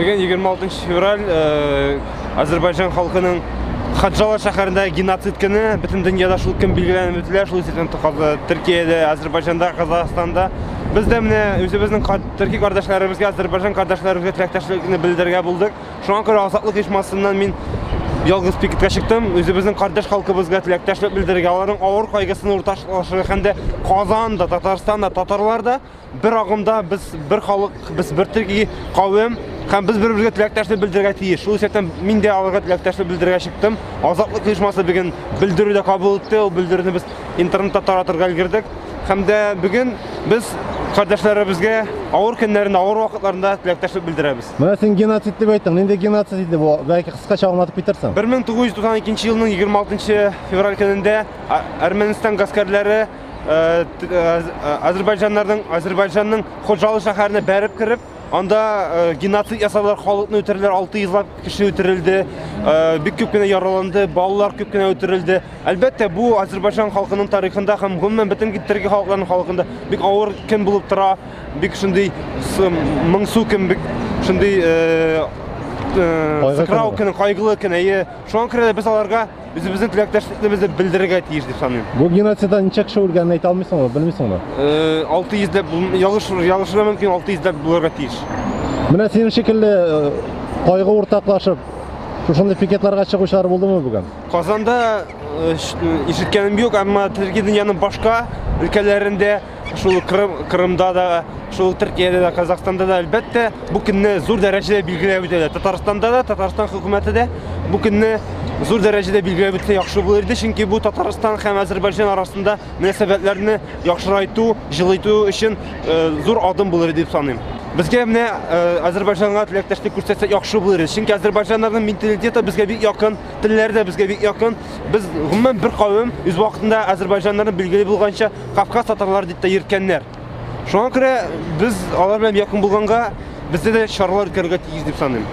Бүгін 26 февраль Азербайжан халқының Хаджала шәһәрендә геноцид көне бөтен дөньяда шул көн билгеләнеп үтелә. Шул сәбәптән Төркиядә, Азербайҗанда, Казахстанда без дә менә үзебезнең төрки кардәшләребезгә, Азербайҗан кардәшләребезгә теләктәшлекне белдерергә булдык. Шуңа күрә Азатлык оешмасыннан мин ялгыз пикетка чыктым. Үзебезнең кардәш халкыбызга теләктәшлек белдерергә, аларның авыр кайгысын урташлашырга һәм дә Казанда, Татарстанда, татарларда бер агымда без бер халык, без бер төрки кавем һәм без бер-берегә теләктәшлек белдерергә тиеш. Шул сәбәптән мин дә аларга теләктәшлек белдерергә чыктым. Азатлык оешмасы бүген белдерүдә кабул итте. Ул белдерүне без интернетта таратырга өлгердек. Һәм дә бүген без кардәшләребезгә авыр көннәрендә, авыр вакытларында теләктәшлек белдерәбез. Менә син геноцид дип әйттең. Нинди геноцид иде бу? Бәлки кыскача аңлатып битерсең. 1992 елның 26 февраль көнендә Әрмәнстан гаскәрләре Азербайҗанның Хоҗалы шәһәренә бәреп кирип, анда геноцид ясалар, халыкны үтерделәр, 600 кеше үтерелде, бик күп кенә яраланды, балалар күп кенә үтерелде. Әлбәттә, бу Азербайҗан халкының тарихында һәм гомумән бөтен төрки халыкларының халкында бик авыр көн булып тора, бик шундый моңсу көн, бик шундый сакрау көн, кайгылы көн. Шуңа күрә без аларга үзебезнең теләктәшлекне белдерергә тиеш дип саныйм. Бу геноцидта ничә кеше үлгәнен әйтә алмыйсыңмы, белмисеңме? 600 дип, ялгышлы мөмкин 600 дип булырга тиеш. Менә синең шикелле кайгы уртаклашып, шушындый пикетларга чыгучылар булдымы бүген? Казанда ишеткәнем юк, әмма Төрки дөньяның башка өлкәләрендә, шул Крымда да, шул Төркиядә дә, Казахстанда да әлбәттә бу көнне зур дәрәҗәдә билгеләп үтәләр. Татарстанда да, Татарстан хөкүмәте дә бу көнне зур дәрәҗәдә билгеләп үтсә яхшы булыр иде, чөнки бу Татарстан һәм Азербайҗан арасында мөнәсәбәтләрне яхшырайту, җылыту өчен зур адым булыр дип саныйм. Безгә менә Азербайҗанга теләктәшлек күрсәтсәк яхшы булыр иде, чөнки Азербайҗаннарның менталитеты безгә бик якын, телләре дә безгә бик якын. Без гомумән бер кавем, үз вакытында Азербайҗаннарны билгеле булганча Кавказ татарлары дип тә йөрткәннәр. Шуңа күрә без алар белән якын булганга, бездә дә чаралар үткәрергә тиеш дип саныйм.